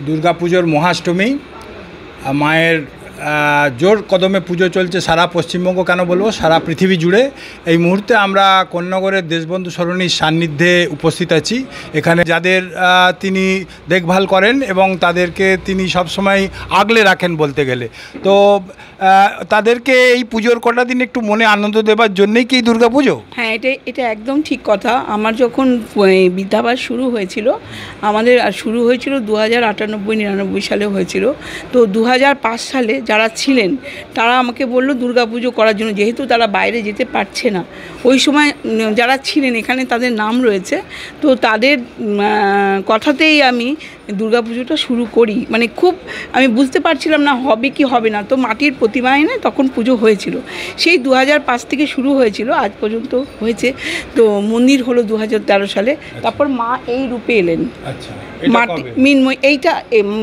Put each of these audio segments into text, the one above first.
দুর্গাপুজোর মহাষ্টমী মায়ের জোর কদমে পুজো চলছে সারা পশ্চিমবঙ্গ, কেন বলবো সারা পৃথিবী জুড়ে। এই মুহূর্তে আমরা কোন্নগরের দেশবন্ধু সরণির সান্নিধ্যে উপস্থিত আছি। এখানে যাদের তিনি দেখভাল করেন এবং তাদেরকে তিনি সবসময় আগলে রাখেন বলতে গেলে, তো তাদেরকে এই পুজোর কটা দিন একটু মনে আনন্দ দেবার জন্যই কি দুর্গা পুজো? হ্যাঁ, এটা একদম ঠিক কথা। আমার যখন বিদ্যাবাস শুরু হয়েছিল, আমাদের শুরু হয়েছিল 2098-99 সালে হয়েছিল। তো 2005 সালে যারা ছিলেন তারা আমাকে বললো দুর্গাপুজো করার জন্য, যেহেতু তারা বাইরে যেতে পারছে না। ওই সময় যারা ছিলেন এখানে তাদের নাম রয়েছে, তো তাদের কথাতেই আমি দুর্গাপুজোটা শুরু করি। মানে খুব আমি বুঝতে পারছিলাম না হবে কি হবে না, তো মাটির প্রতিমা এনে তখন পুজো হয়েছিল। সেই 2005 থেকে শুরু হয়েছিল, আজ পর্যন্ত হয়েছে। তো মন্দির হলো 2013 সালে। তারপর মা এই রূপে এলেন, মাটি মিনময়, এইটা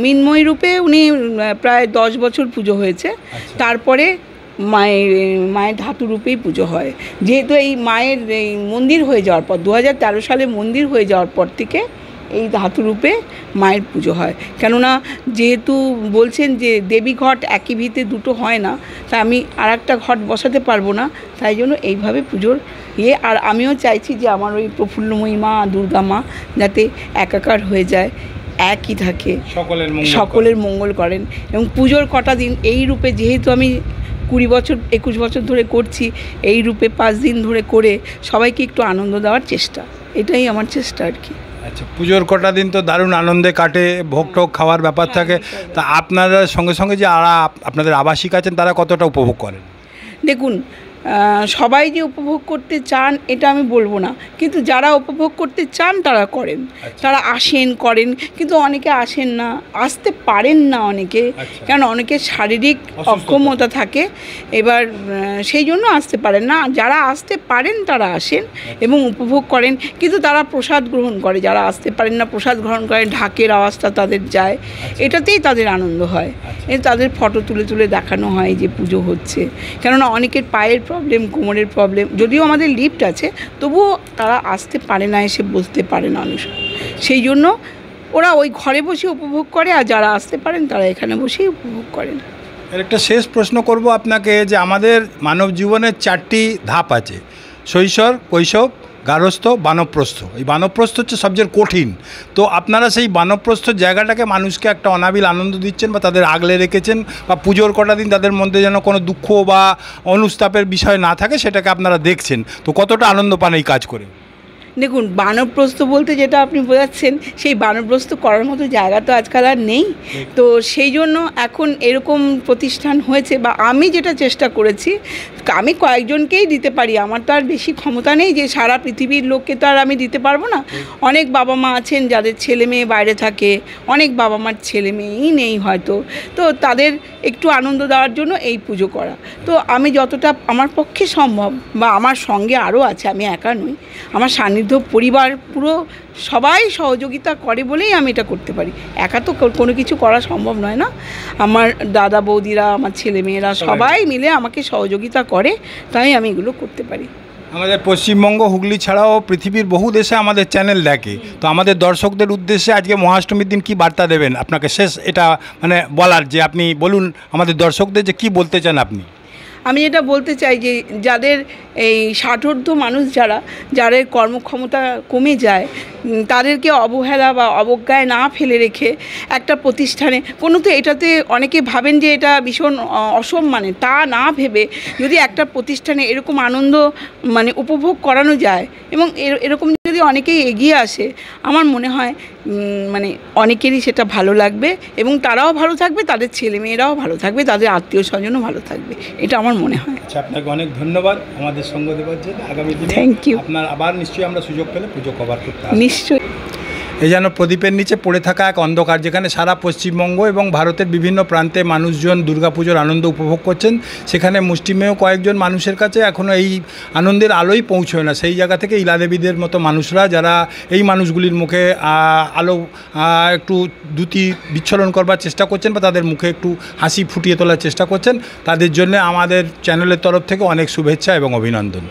মিনময় রূপে উনি প্রায় 10 বছর পুজো হয়েছে। তারপরে মায়ের ধাতু রূপেই পুজো হয়। যেহেতু এই মায়ের এই মন্দির হয়ে যাওয়ার পর 2013 সালে মন্দির হয়ে যাওয়ার পর থেকে এই ধাতু রূপে মায়ের পুজো হয়। কেননা যেহেতু বলছেন যে দেবী ঘট একই ভিতে দুটো হয় না, তাই আমি আর একটা ঘট বসাতে পারবো না, তাই জন্য এইভাবে পুজোর আর আমিও চাইছি যে আমার ওই প্রফুল্লময়ী মা দুর্গা মা যাতে একাকার হয়ে যায়, একই থাকে, সকলের মঙ্গল করেন। এবং পুজোর কটা দিন এই রূপে, যেহেতু আমি 21 বছর ধরে করছি, এই রূপে 5 দিন ধরে করে সবাইকে একটু আনন্দ দেওয়ার চেষ্টা, এটাই আমার চেষ্টা আর কি। আচ্ছা, পুজোর কটা দিন তো দারুণ আনন্দে কাটে, ভোগ টোগ খাওয়ার ব্যাপার থাকে। তা আপনারা সঙ্গে সঙ্গে যে আপনাদের আবাসিক আছেন তারা কতটা উপভোগ করেন? দেখুন, সবাই যে উপভোগ করতে চান এটা আমি বলবো না, কিন্তু যারা উপভোগ করতে চান তারা করেন, তারা আসেন করেন। কিন্তু অনেকে আসেন না, আসতে পারেন না অনেকে, কারণ অনেকের শারীরিক অক্ষমতা থাকে, এবার সেই জন্য আসতে পারেন না। যারা আসতে পারেন তারা আসেন এবং উপভোগ করেন, কিন্তু তারা প্রসাদ গ্রহণ করে। যারা আসতে পারেন না প্রসাদ গ্রহণ করেন, ঢাকের আওয়াজটা তাদের যায়, এটাতেই তাদের আনন্দ হয়। তাদের ফটো তুলে তুলে দেখানো হয় যে পুজো হচ্ছে। কেননা অনেকের পায়ের প্রবলেম, কোমরের প্রবলেম, যদিও আমাদের লিফট আছে তবুও তারা আসতে পারে না, এসে বসতে পারে না অনেক সময়। সেই জন্য ওরা ওই ঘরে বসে উপভোগ করে, আর যারা আসতে পারেন তারা এখানে বসেই উপভোগ করেন। এর একটা শেষ প্রশ্ন করব আপনাকে, যে আমাদের মানব জীবনের 4টি ধাপ আছে: শৈশব, কৈশোর, গার্হস্থ, বানপ্রস্থ। এই বানপ্রস্থ হচ্ছে সবচেয়ে কঠিন। তো আপনারা সেই বানপ্রস্থ জায়গাটাকে মানুষকে একটা অনাবিল আনন্দ দিচ্ছেন বা তাদের আগলে রেখেছেন, বা পুজোর কটা দিন তাদের মধ্যে যেন কোনো দুঃখ বা অনুস্তাপের বিষয় না থাকে, সেটাকে আপনারা দেখছেন। তো কতটা আনন্দ পান এই কাজ করে? দেখুন, বানপ্রস্থ বলতে যেটা আপনি বোঝাচ্ছেন, সেই বানপ্রস্থ করার মতো জায়গা তো আজকাল আর নেই। তো সেই জন্য এখন এরকম প্রতিষ্ঠান হয়েছে, বা আমি যেটা চেষ্টা করেছি, আমি কয়েকজনকেই দিতে পারি, আমার তো আর বেশি ক্ষমতা নেই যে সারা পৃথিবীর লোককে তো আর আমি দিতে পারবো না। অনেক বাবা মা আছেন যাদের ছেলে মেয়ে বাইরে থাকে, অনেক বাবা মার ছেলে মেয়েই নেই হয়তো, তো তাদের একটু আনন্দ দেওয়ার জন্য এই পুজো করা। তো আমি যতটা আমার পক্ষে সম্ভব, বা আমার সঙ্গে আরও আছে, আমি একা নই, আমার সান্নিধ্য পরিবার পুরো সবাই সহযোগিতা করে বলেই আমি এটা করতে পারি। একা তো কোনো কিছু করা সম্ভব নয় না। আমার দাদা বৌদিরা, আমার ছেলেমেয়েরা সবাই মিলে আমাকে সহযোগিতা করে, তাই আমি এগুলো করতে পারি। আমাদের পশ্চিমবঙ্গ, হুগলি ছাড়াও পৃথিবীর বহু দেশে আমাদের চ্যানেল দেখে। তো আমাদের দর্শকদের উদ্দেশ্যে আজকে মহাষ্টমীর দিন কি বার্তা দেবেন? আপনাকে শেষ এটা মানে বলার, যে আপনি বলুন আমাদের দর্শকদের যে কি বলতে চান আপনি। আমি যেটা বলতে চাই যে যাদের এই 60 মানুষ যাদের কর্মক্ষমতা কমে যায়, তাদেরকে অবহেলা বা অবজ্ঞায় না ফেলে রেখে একটা প্রতিষ্ঠানে তো এটাতে অনেকে ভাবেন যে এটা ভীষণ অসম্মানে, তা না ভেবে যদি একটা প্রতিষ্ঠানে এরকম আনন্দ মানে উপভোগ করানো যায়, এবং এরকম যদি অনেকেই এগিয়ে আসে, আমার মনে হয় মানে অনেকেরই সেটা ভালো লাগবে, এবং তারাও ভালো থাকবে, তাদের ছেলেমেয়েরাও ভালো থাকবে, তাদের আত্মীয় স্বজনও ভালো থাকবে, এটা আমার মনে হয়। আচ্ছা, আপনাকে অনেক ধন্যবাদ আমাদের সঙ্গ দেওয়ার জন্য। আগামী দিনে থ্যাংক ইউ। আপনার আবার নিশ্চয়ই আমরা সুযোগ পেলে পুজো কভার করতে আসবো। নিশ্চয়ই। এই যেন প্রদীপের নিচে পড়ে থাকা এক অন্ধকার, যেখানে সারা পশ্চিমবঙ্গ এবং ভারতের বিভিন্ন প্রান্তে মানুষজন দুর্গাপুজোর আনন্দ উপভোগ করছেন, সেখানে মুষ্টিমেয় কয়েকজন মানুষের কাছে এখনও এই আনন্দের আলোই পৌঁছয় না। সেই জায়গা থেকে ইলাদেবীদের মতো মানুষরা, যারা এই মানুষগুলির মুখে আলো একটু দ্যুতি বিচ্ছলন করবার চেষ্টা করছেন, বা তাদের মুখে একটু হাসি ফুটিয়ে তোলার চেষ্টা করছেন, তাদের জন্য আমাদের চ্যানেলের তরফ থেকে অনেক শুভেচ্ছা এবং অভিনন্দন।